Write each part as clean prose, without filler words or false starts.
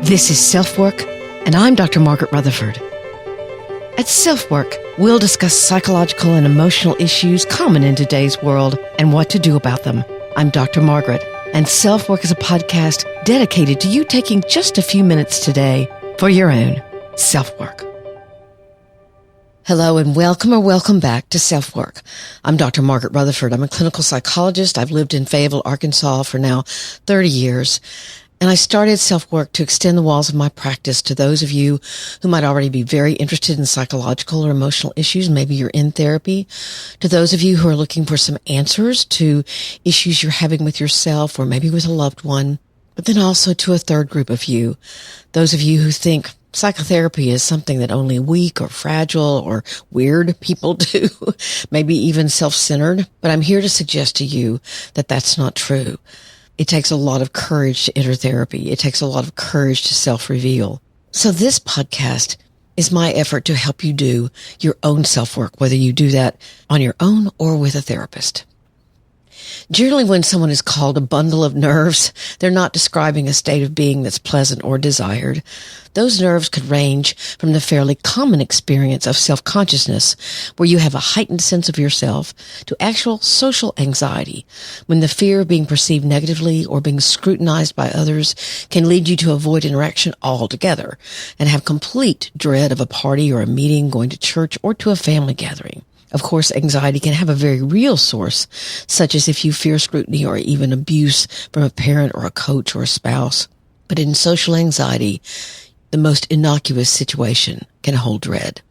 This is SelfWork, and I'm Dr. Margaret Rutherford. At SelfWork, we'll discuss psychological and emotional issues common in today's world and what to do about them. I'm Dr. Margaret, and SelfWork is a podcast dedicated to you taking just a few minutes today for your own self-work. Hello and welcome back to SelfWork. I'm Dr. Margaret Rutherford. I'm a clinical psychologist. I've lived in Fayetteville, Arkansas for now 30 years. And I started SelfWork to extend the walls of my practice to those of you who might already be very interested in psychological or emotional issues. Maybe you're in therapy. To those of you who are looking for some answers to issues you're having with yourself or maybe with a loved one. But then also to a third group of you, those of you who think psychotherapy is something that only weak or fragile or weird people do, maybe even self-centered. But I'm here to suggest to you that that's not true. It takes a lot of courage to enter therapy. It takes a lot of courage to self-reveal. So this podcast is my effort to help you do your own self-work, whether you do that on your own or with a therapist. Generally, when someone is called a bundle of nerves, they're not describing a state of being that's pleasant or desired. Those nerves could range from the fairly common experience of self-consciousness, where you have a heightened sense of yourself, to actual social anxiety, when the fear of being perceived negatively or being scrutinized by others can lead you to avoid interaction altogether and have complete dread of a party or a meeting, going to church, or to a family gathering. Of course, anxiety can have a very real source, such as if you fear scrutiny or even abuse from a parent or a coach or a spouse. But in social anxiety, the most innocuous situation can hold dread.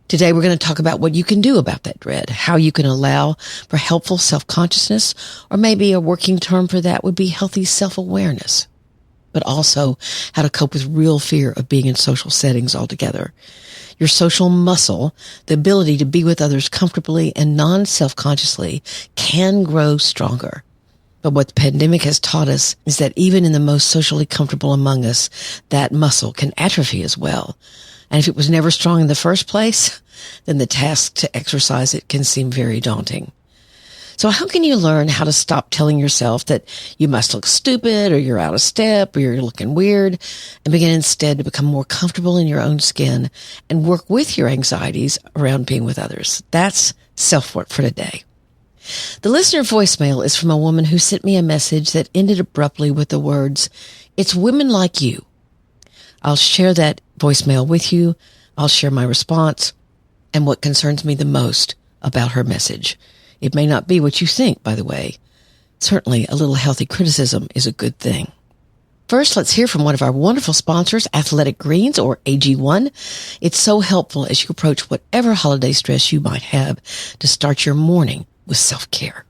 Today, we're going to talk about what you can do about that dread, how you can allow for helpful self-consciousness, or maybe a working term for that would be healthy self-awareness, but also how to cope with real fear of being in social settings altogether. Your social muscle, the ability to be with others comfortably and non-self-consciously, can grow stronger. But what the pandemic has taught us is that even in the most socially comfortable among us, that muscle can atrophy as well. And if it was never strong in the first place, then the task to exercise it can seem very daunting. So how can you learn how to stop telling yourself that you must look stupid or you're out of step or you're looking weird and begin instead to become more comfortable in your own skin and work with your anxieties around being with others? That's SelfWork for today. The listener voicemail is from a woman who sent me a message that ended abruptly with the words, "It's women like you." I'll share that voicemail with you. I'll share my response and what concerns me the most about her message. It may not be what you think, by the way. Certainly, a little healthy criticism is a good thing. First, let's hear from one of our wonderful sponsors, Athletic Greens, or AG1. It's so helpful as you approach whatever holiday stress you might have to start your morning with self-care.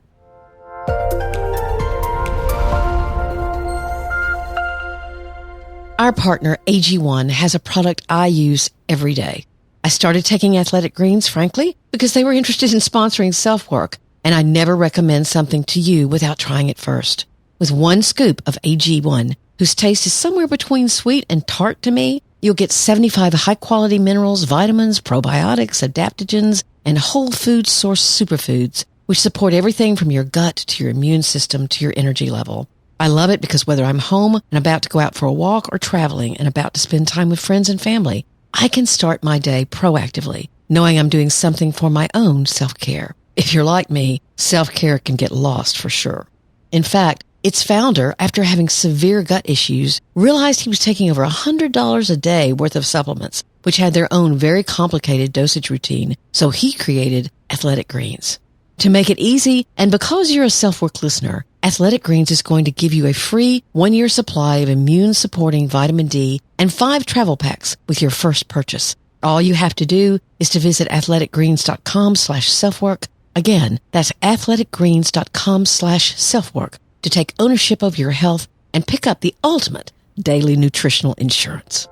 Our partner, AG1, has a product I use every day. I started taking Athletic Greens, frankly, because they were interested in sponsoring SelfWork, and I never recommend something to you without trying it first. With one scoop of AG1, whose taste is somewhere between sweet and tart to me, you'll get 75 high-quality minerals, vitamins, probiotics, adaptogens, and whole food source superfoods, which support everything from your gut to your immune system to your energy level. I love it because whether I'm home and about to go out for a walk or traveling and about to spend time with friends and family, I can start my day proactively, knowing I'm doing something for my own self-care. If you're like me, self-care can get lost for sure. In fact, its founder, after having severe gut issues, realized he was taking over $100 a day worth of supplements, which had their own very complicated dosage routine, so he created Athletic Greens. To make it easy, and because you're a SelfWork listener, Athletic Greens is going to give you a free 1-year supply of immune-supporting vitamin D and 5 travel packs with your first purchase. All you have to do is to visit athleticgreens.com/selfwork. Again, that's athleticgreens.com/selfwork to take ownership of your health and pick up the ultimate daily nutritional insurance.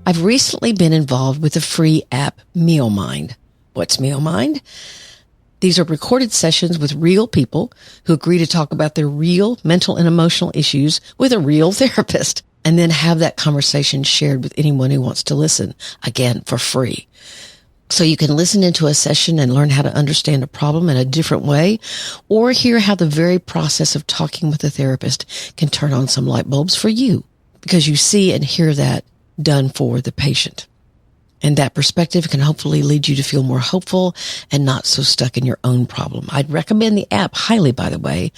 I've recently been involved with the free app MealMind. What's MealMind? These are recorded sessions with real people who agree to talk about their real mental and emotional issues with a real therapist. and then have that conversation shared with anyone who wants to listen, again, for free. So you can listen into a session and learn how to understand a problem in a different way, or hear how the very process of talking with a therapist can turn on some light bulbs for you, because you see and hear that done for the patient. And that perspective can hopefully lead you to feel more hopeful and not so stuck in your own problem. I'd recommend the app highly, by the way.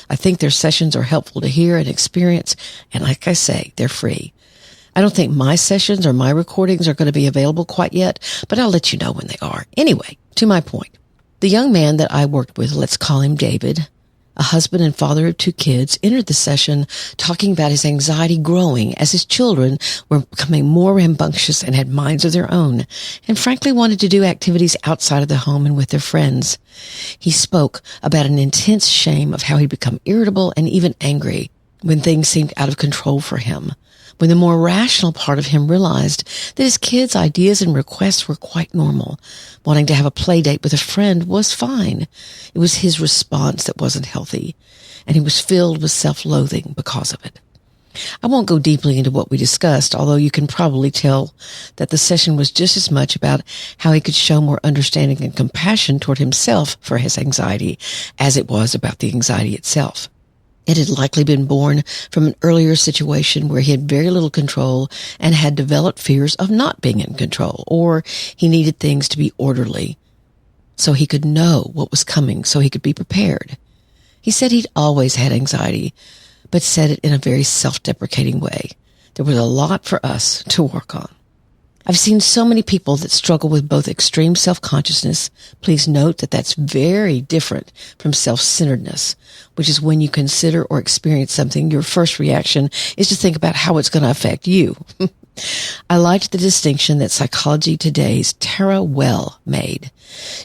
I think their sessions are helpful to hear and experience, and like I say, they're free. I don't think my sessions or my recordings are going to be available quite yet, but I'll let you know when they are. Anyway, to my point. The young man that I worked with, let's call him David, a husband and father of 2 kids, entered the session talking about his anxiety growing as his children were becoming more rambunctious and had minds of their own, and frankly wanted to do activities outside of the home and with their friends. He spoke about an intense shame of how he'd become irritable and even angry when things seemed out of control for him, when the more rational part of him realized that his kids' ideas and requests were quite normal. Wanting to have a play date with a friend was fine. It was his response that wasn't healthy, and he was filled with self-loathing because of it. I won't go deeply into what we discussed, although you can probably tell that the session was just as much about how he could show more understanding and compassion toward himself for his anxiety as it was about the anxiety itself. It had likely been born from an earlier situation where he had very little control and had developed fears of not being in control, or he needed things to be orderly so he could know what was coming, so he could be prepared. He said he'd always had anxiety, but said it in a very self-deprecating way. There was a lot for us to work on. I've seen so many people that struggle with both extreme self-consciousness. Please note that that's very different from self-centeredness, which is when you consider or experience something, your first reaction is to think about how it's going to affect you. I liked the distinction that Psychology Today's Tara Well made.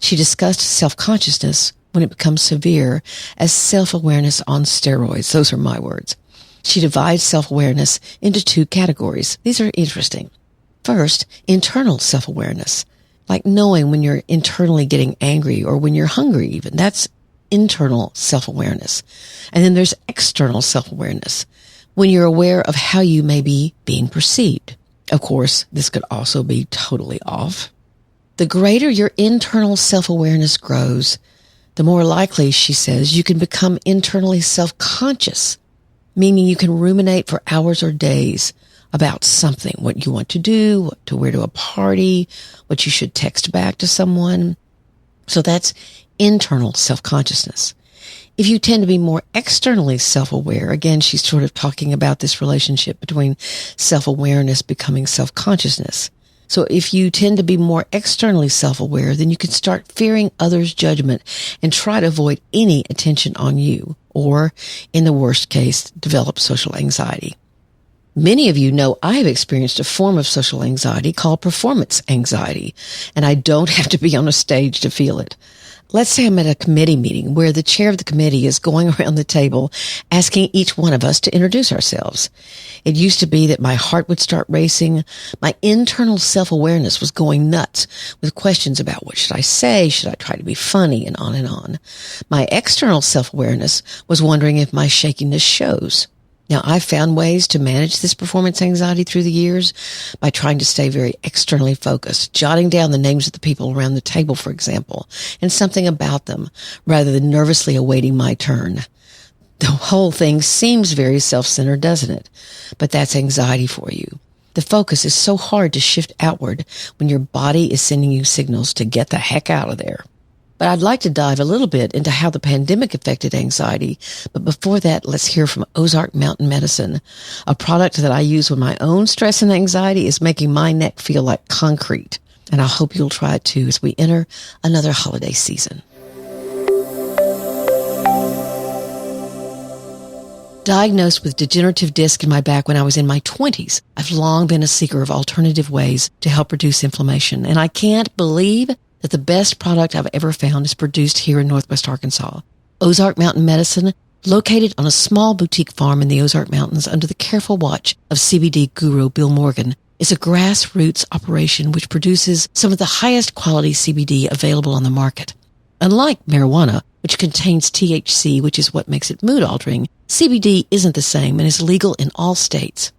She discussed self-consciousness when it becomes severe as self-awareness on steroids. Those are my words. She divides self-awareness into 2 categories. These are interesting. First, internal self-awareness, like knowing when you're internally getting angry or when you're hungry even. That's internal self-awareness. And then there's external self-awareness, when you're aware of how you may be being perceived. Of course, this could also be totally off. The greater your internal self-awareness grows, the more likely, she says, you can become internally self-conscious, meaning you can ruminate for hours or days about something, what you want to do, what to wear to a party, what you should text back to someone. So that's internal self-consciousness. If you tend to be more externally self-aware, again, she's sort of talking about this relationship between self-awareness becoming self-consciousness. So if you tend to be more externally self-aware, then you can start fearing others' judgment and try to avoid any attention on you, or in the worst case, develop social anxiety. Many of you know I have experienced a form of social anxiety called performance anxiety, and I don't have to be on a stage to feel it. Let's say I'm at a committee meeting where the chair of the committee is going around the table asking each one of us to introduce ourselves. It used to be that my heart would start racing. My internal self-awareness was going nuts with questions about what should I say? Should I try to be funny? And on and on. My external self-awareness was wondering if my shakiness shows. Now, I've found ways to manage this performance anxiety through the years by trying to stay very externally focused, jotting down the names of the people around the table, for example, and something about them, rather than nervously awaiting my turn. The whole thing seems very self-centered, doesn't it? But that's anxiety for you. The focus is so hard to shift outward when your body is sending you signals to get the heck out of there. But I'd like to dive a little bit into how the pandemic affected anxiety. But before that, let's hear from Ozark Mountain Medicine, a product that I use when my own stress and anxiety is making my neck feel like concrete. And I hope you'll try it too as we enter another holiday season. Diagnosed with degenerative disc in my back when I was in my 20s, I've long been a seeker of alternative ways to help reduce inflammation. And I can't believe that the best product I've ever found is produced here in Northwest Arkansas. Ozark Mountain Medicine, located on a small boutique farm in the Ozark Mountains under the careful watch of CBD guru Bill Morgan, is a grassroots operation which produces some of the highest quality CBD available on the market. Unlike marijuana, which contains THC, which is what makes it mood-altering, CBD isn't the same and is legal in all states.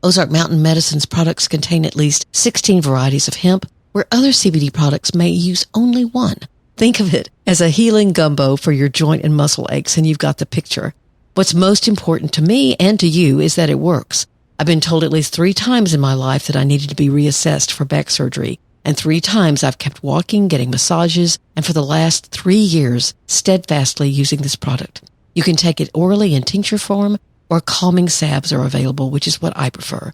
Ozark Mountain Medicine's products contain at least 16 varieties of hemp, where other CBD products may use only one. Think of it as a healing gumbo for your joint and muscle aches, and you've got the picture. What's most important to me and to you is that it works. I've been told at least 3 times in my life that I needed to be reassessed for back surgery, and 3 times I've kept walking, getting massages, and for the last 3 years, steadfastly using this product. You can take it orally in tincture form, or calming salves are available, which is what I prefer.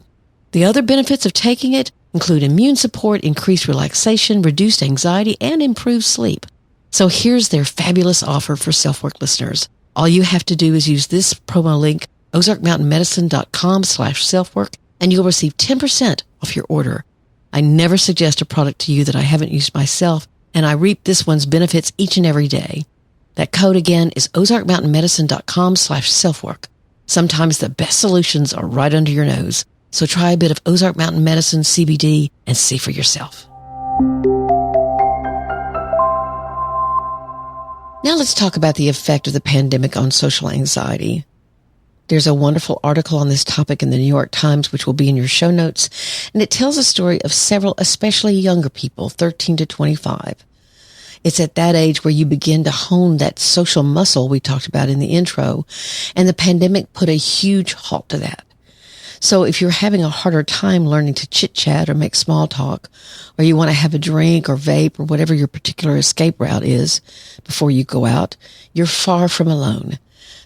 The other benefits of taking it include immune support, increased relaxation, reduced anxiety, and improved sleep. So here's their fabulous offer for SelfWork listeners. All you have to do is use this promo link, ozarkmountainmedicine.com/selfwork, and you'll receive 10% off your order. I never suggest a product to you that I haven't used myself, and I reap this one's benefits each and every day. That code again is ozarkmountainmedicine.com/selfwork. Sometimes the best solutions are right under your nose. So try a bit of Ozark Mountain Medicine CBD and see for yourself. Now let's talk about the effect of the pandemic on social anxiety. There's a wonderful article on this topic in the New York Times, which will be in your show notes, and it tells a story of several, especially younger people, 13 to 25. It's at that age where you begin to hone that social muscle we talked about in the intro, and the pandemic put a huge halt to that. So if you're having a harder time learning to chit-chat or make small talk, or you want to have a drink or vape or whatever your particular escape route is before you go out, you're far from alone.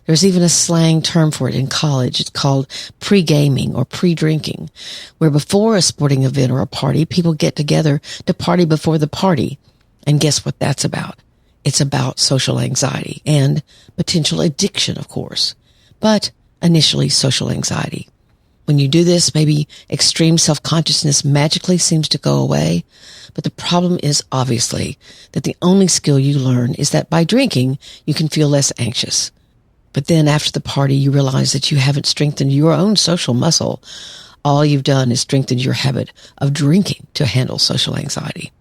There's even a slang term for it in college. It's called pre-gaming or pre-drinking, where before a sporting event or a party, people get together to party before the party. And guess what that's about? It's about social anxiety and potential addiction, of course, but initially social anxiety. When you do this, maybe extreme self-consciousness magically seems to go away. But the problem is obviously that the only skill you learn is that by drinking, you can feel less anxious. But then after the party, you realize that you haven't strengthened your own social muscle. All you've done is strengthened your habit of drinking to handle social anxiety.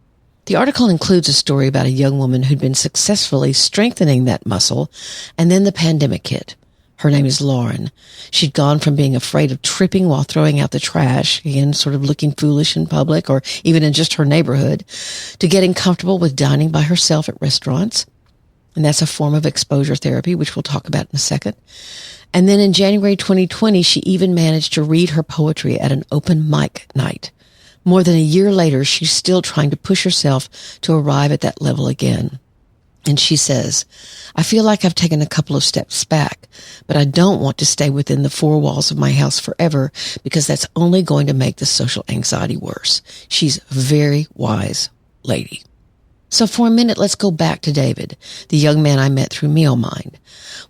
The article includes a story about a young woman who'd been successfully strengthening that muscle, and then the pandemic hit. Her name is Lauren. She'd gone from being afraid of tripping while throwing out the trash, again, sort of looking foolish in public or even in just her neighborhood, to getting comfortable with dining by herself at restaurants. And that's a form of exposure therapy, which we'll talk about in a second. And then in January 2020, she even managed to read her poetry at an open mic night. More than a year later, she's still trying to push herself to arrive at that level again. And she says, I feel like I've taken a couple of steps back, but I don't want to stay within the 4 walls of my house forever because that's only going to make the social anxiety worse. She's a very wise lady. So for a minute, let's go back to David, the young man I met through MealMind.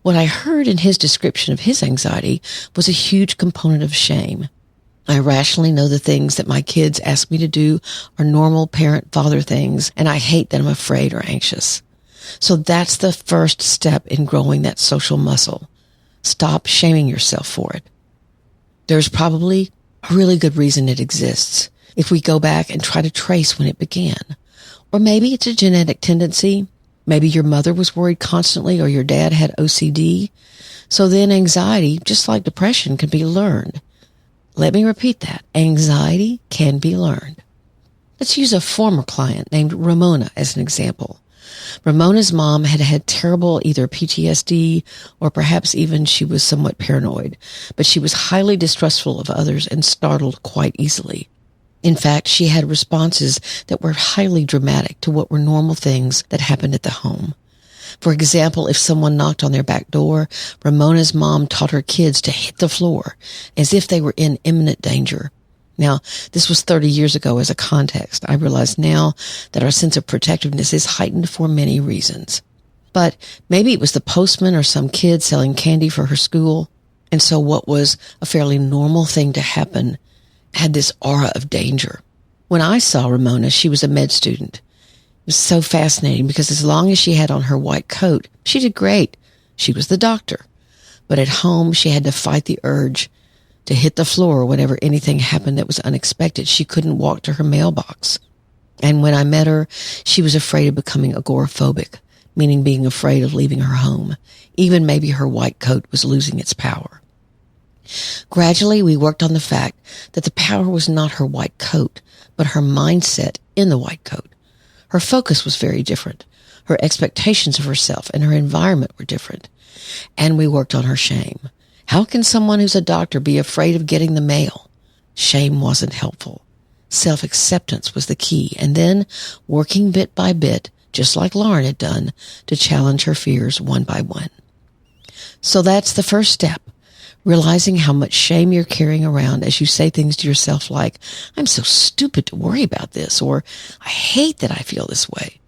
What I heard in his description of his anxiety was a huge component of shame. I rationally know the things that my kids ask me to do are normal parent-father things, and I hate that I'm afraid or anxious. So that's the first step in growing that social muscle. Stop shaming yourself for it. There's probably a really good reason it exists if we go back and try to trace when it began. Or maybe it's a genetic tendency. Maybe your mother was worried constantly or your dad had OCD. So then anxiety, just like depression, can be learned. Let me repeat that. Anxiety can be learned. Let's use a former client named Ramona as an example. Ramona's mom had had terrible either PTSD or perhaps even she was somewhat paranoid, but she was highly distrustful of others and startled quite easily. In fact, she had responses that were highly dramatic to what were normal things that happened at the home. For example, if someone knocked on their back door, Ramona's mom taught her kids to hit the floor as if they were in imminent danger. Now, this was 30 years ago as a context. I realize now that our sense of protectiveness is heightened for many reasons. But maybe it was the postman or some kid selling candy for her school. And so what was a fairly normal thing to happen had this aura of danger. When I saw Ramona, she was a med student. It was so fascinating because as long as she had on her white coat, she did great. She was the doctor. But at home, she had to fight the urge to hit the floor whenever anything happened that was unexpected. She couldn't walk to her mailbox. And when I met her, she was afraid of becoming agoraphobic, meaning being afraid of leaving her home. Even maybe her white coat was losing its power. Gradually, we worked on the fact that the power was not her white coat, but her mindset in the white coat. Her focus was very different. Her expectations of herself and her environment were different. And we worked on her shame. How can someone who's a doctor be afraid of getting the mail? Shame wasn't helpful. Self-acceptance was the key. And then working bit by bit, just like Lauren had done, to challenge her fears one by one. So that's the first step. Realizing how much shame you're carrying around as you say things to yourself like, I'm so stupid to worry about this, or I hate that I feel this way.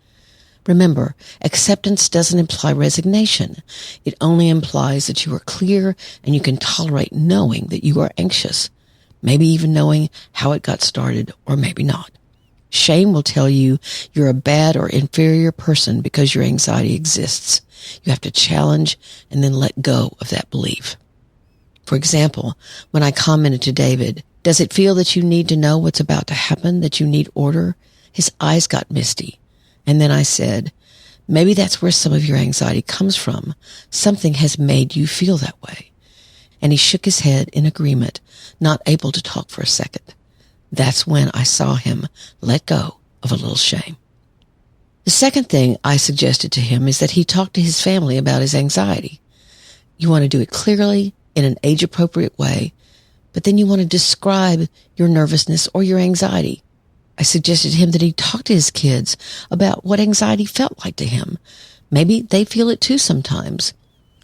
Remember, acceptance doesn't imply resignation. It only implies that you are clear and you can tolerate knowing that you are anxious, maybe even knowing how it got started, or maybe not. Shame will tell you you're a bad or inferior person because your anxiety exists. You have to challenge and then let go of that belief. For example, when I commented to David, does it feel that you need to know what's about to happen, that you need order? His eyes got misty. And then I said, maybe that's where some of your anxiety comes from. Something has made you feel that way. And he shook his head in agreement, not able to talk for a second. That's when I saw him let go of a little shame. The second thing I suggested to him is that he talk to his family about his anxiety. You want to do it clearly, in an age-appropriate way, but then you want to describe your nervousness or your anxiety. I suggested to him that he talk to his kids about what anxiety felt like to him. Maybe they feel it too sometimes.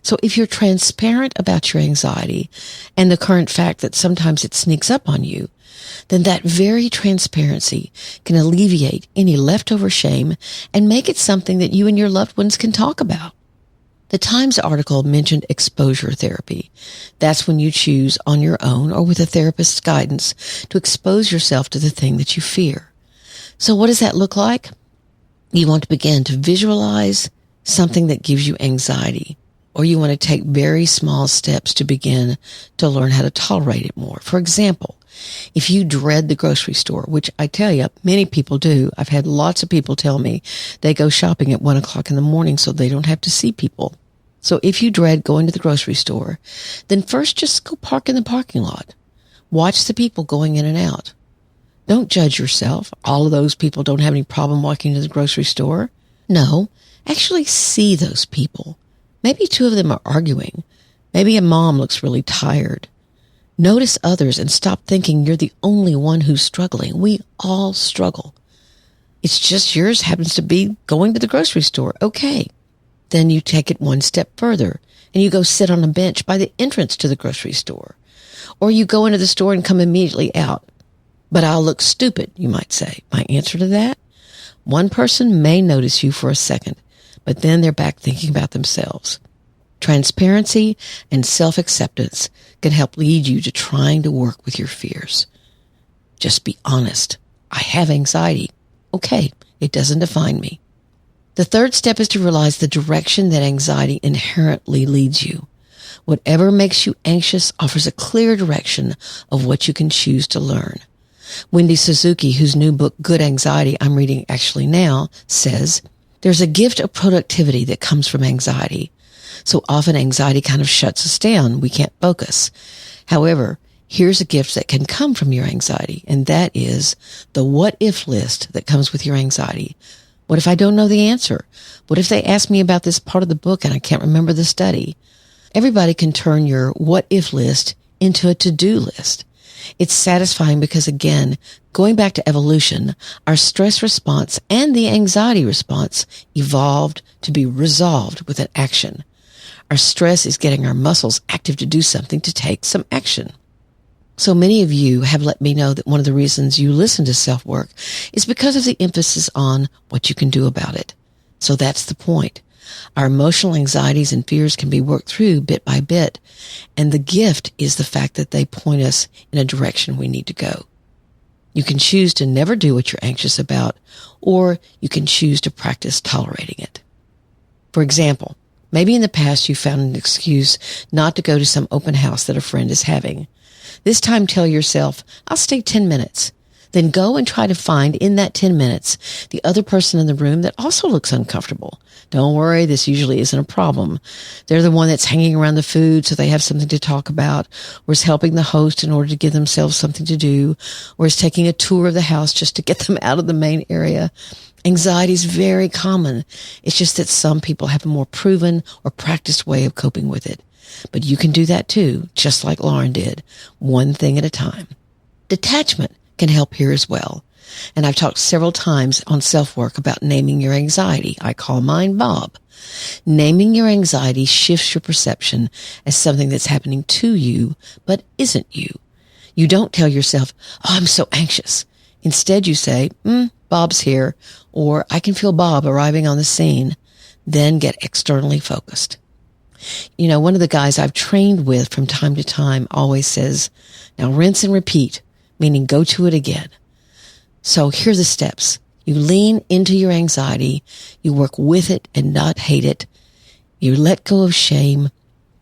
So if you're transparent about your anxiety and the current fact that sometimes it sneaks up on you, then that very transparency can alleviate any leftover shame and make it something that you and your loved ones can talk about. The Times article mentioned exposure therapy. That's when you choose on your own or with a therapist's guidance to expose yourself to the thing that you fear. So what does that look like? You want to begin to visualize something that gives you anxiety, or you want to take very small steps to begin to learn how to tolerate it more. For example, if you dread the grocery store, which I tell you, many people do. I've had lots of people tell me they go shopping at 1:00 in the morning so they don't have to see people. So if you dread going to the grocery store, then first just go park in the parking lot. Watch the people going in and out. Don't judge yourself. All of those people don't have any problem walking to the grocery store. No, actually see those people. Maybe two of them are arguing. Maybe a mom looks really tired. Notice others and stop thinking you're the only one who's struggling. We all struggle. It's just yours happens to be going to the grocery store. Okay. Then you take it one step further and you go sit on a bench by the entrance to the grocery store. Or you go into the store and come immediately out. But I'll look stupid, you might say. My answer to that? One person may notice you for a second, but then they're back thinking about themselves. Transparency and self-acceptance can help lead you to trying to work with your fears. Just be honest. I have anxiety. Okay, it doesn't define me. The third step is to realize the direction that anxiety inherently leads you. Whatever makes you anxious offers a clear direction of what you can choose to learn. Wendy Suzuki, whose new book, Good Anxiety, I'm reading actually now, says, there's a gift of productivity that comes from anxiety. So often anxiety kind of shuts us down. We can't focus. However, here's a gift that can come from your anxiety, and that is the what if list that comes with your anxiety. What if I don't know the answer? What if they ask me about this part of the book and I can't remember the study? Everybody can turn your what if list into a to-do list. It's satisfying because, again, going back to evolution, our stress response and the anxiety response evolved to be resolved with an action. Our stress is getting our muscles active to do something, to take some action. So many of you have let me know that one of the reasons you listen to SelfWork is because of the emphasis on what you can do about it. So that's the point. Our emotional anxieties and fears can be worked through bit by bit, and the gift is the fact that they point us in a direction we need to go. You can choose to never do what you're anxious about, or you can choose to practice tolerating it. For example, maybe in the past you found an excuse not to go to some open house that a friend is having. This time tell yourself, I'll stay 10 minutes. Then go and try to find in that 10 minutes the other person in the room that also looks uncomfortable. Don't worry, this usually isn't a problem. They're the one that's hanging around the food so they have something to talk about, or is helping the host in order to give themselves something to do, or is taking a tour of the house just to get them out of the main area. Anxiety is very common. It's just that some people have a more proven or practiced way of coping with it. But you can do that too, just like Lauren did, one thing at a time. Detachment can help here as well. And I've talked several times on SelfWork about naming your anxiety. I call mine Bob. Naming your anxiety shifts your perception as something that's happening to you, but isn't you. You don't tell yourself, oh, I'm so anxious. Instead, you say, Bob's here, or I can feel Bob arriving on the scene. Then get externally focused. You know, one of the guys I've trained with from time to time always says, now rinse and repeat, meaning go to it again. So here are the steps. You lean into your anxiety. You work with it and not hate it. You let go of shame.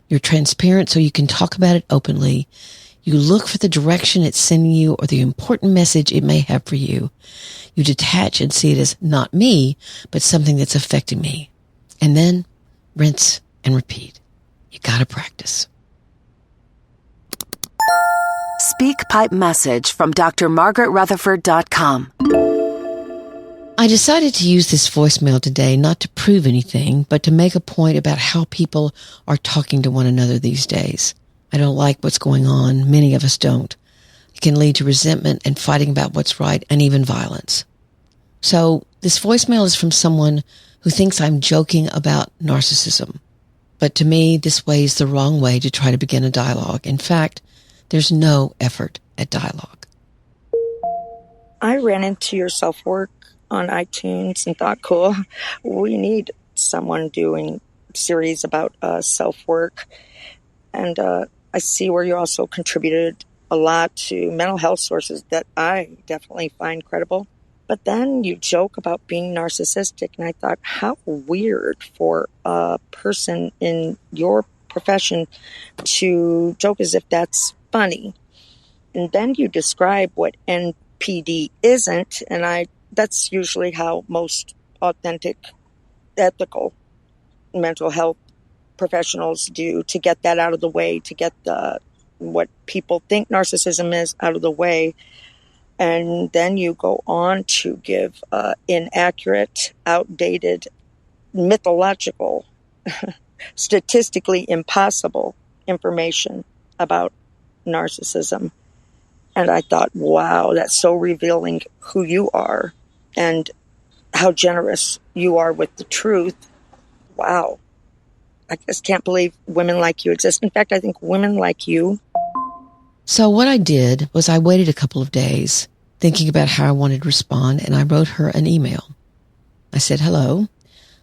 You're transparent so you can talk about it openly. You look for the direction it's sending you or the important message it may have for you. You detach and see it as not me, but something that's affecting me. And then rinse and repeat. You gotta practice. Speak Pipe message from drmargaretrutherford.com. I decided to use this voicemail today not to prove anything, but to make a point about how people are talking to one another these days. I don't like what's going on. Many of us don't. It can lead to resentment and fighting about what's right and even violence. So this voicemail is from someone who thinks I'm joking about narcissism. But to me, this way is the wrong way to try to begin a dialogue. In fact, there's no effort at dialogue. I ran into your SelfWork on iTunes and thought, cool, we need someone doing a series about self-work. And I see where you also contributed a lot to mental health sources that I definitely find credible. But then you joke about being narcissistic, and I thought, how weird for a person in your profession to joke as if that's funny. And then you describe what NPD isn't, and that's usually how most authentic, ethical mental health professionals do, to get that out of the way, to get what people think narcissism is out of the way. And then you go on to give inaccurate, outdated, mythological, statistically impossible information about narcissism. And I thought, wow, that's so revealing who you are and how generous you are with the truth. Wow. I just can't believe women like you exist. In fact, I think women like you. So what I did was I waited a couple of days thinking about how I wanted to respond, and I wrote her an email. I said, hello,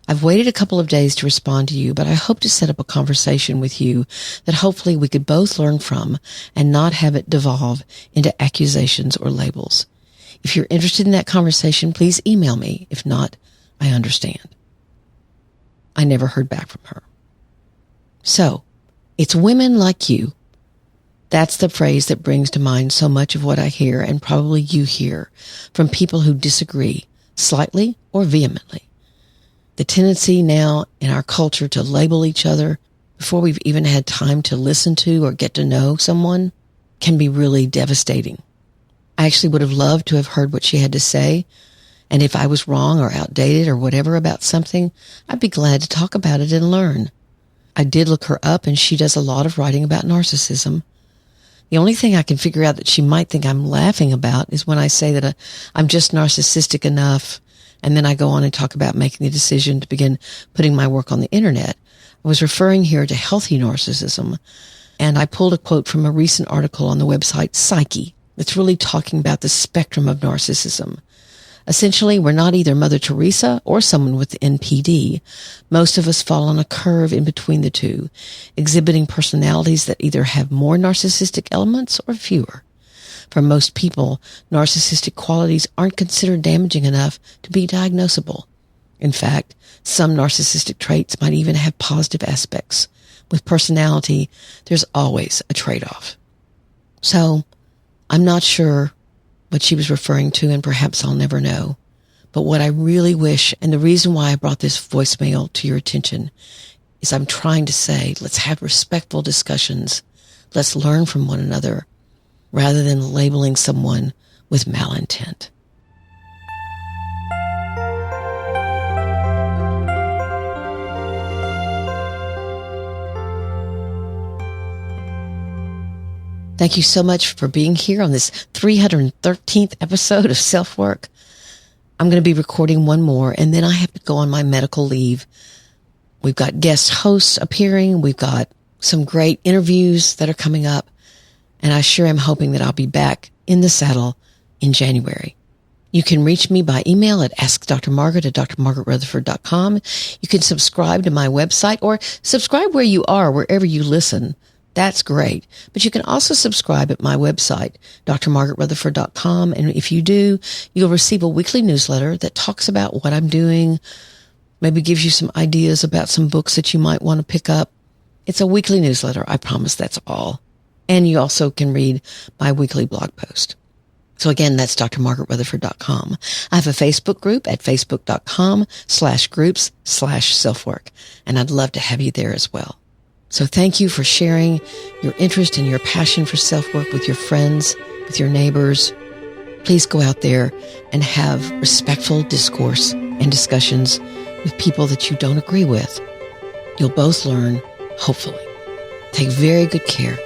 I've waited a couple of days to respond to you, but I hope to set up a conversation with you that hopefully we could both learn from and not have it devolve into accusations or labels. If you're interested in that conversation, please email me. If not, I understand. I never heard back from her. So, it's women like you. That's the phrase that brings to mind so much of what I hear, and probably you hear, from people who disagree, slightly or vehemently. The tendency now in our culture to label each other before we've even had time to listen to or get to know someone can be really devastating. I actually would have loved to have heard what she had to say, and if I was wrong or outdated or whatever about something, I'd be glad to talk about it and learn. I did look her up, and she does a lot of writing about narcissism. The only thing I can figure out that she might think I'm laughing about is when I say that I'm just narcissistic enough, and then I go on and talk about making the decision to begin putting my work on the internet. I was referring here to healthy narcissism, and I pulled a quote from a recent article on the website Psyche that's really talking about the spectrum of narcissism. Essentially, we're not either Mother Teresa or someone with NPD. Most of us fall on a curve in between the two, exhibiting personalities that either have more narcissistic elements or fewer. For most people, narcissistic qualities aren't considered damaging enough to be diagnosable. In fact, some narcissistic traits might even have positive aspects. With personality, there's always a trade-off. So, I'm not sure what she was referring to, and perhaps I'll never know. But what I really wish, and the reason why I brought this voicemail to your attention, is I'm trying to say, let's have respectful discussions. Let's learn from one another rather than labeling someone with malintent. Thank you so much for being here on this 313th episode of SelfWork. I'm going to be recording one more, and then I have to go on my medical leave. We've got guest hosts appearing. We've got some great interviews that are coming up, and I sure am hoping that I'll be back in the saddle in January. You can reach me by email at askdrmargaret@drmargaretrutherford.com. You can subscribe to my website, or subscribe where you are, wherever you listen. That's great. But you can also subscribe at my website, drmargaretrutherford.com. And if you do, you'll receive a weekly newsletter that talks about what I'm doing, maybe gives you some ideas about some books that you might want to pick up. It's a weekly newsletter. I promise that's all. And you also can read my weekly blog post. So again, that's drmargaretrutherford.com. I have a Facebook group at facebook.com/groups/selfwork. And I'd love to have you there as well. So thank you for sharing your interest and your passion for self-work with your friends, with your neighbors. Please go out there and have respectful discourse and discussions with people that you don't agree with. You'll both learn, hopefully. Take very good care.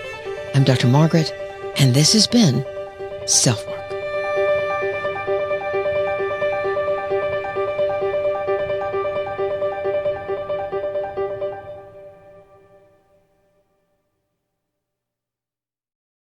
I'm Dr. Margaret, and this has been SelfWork.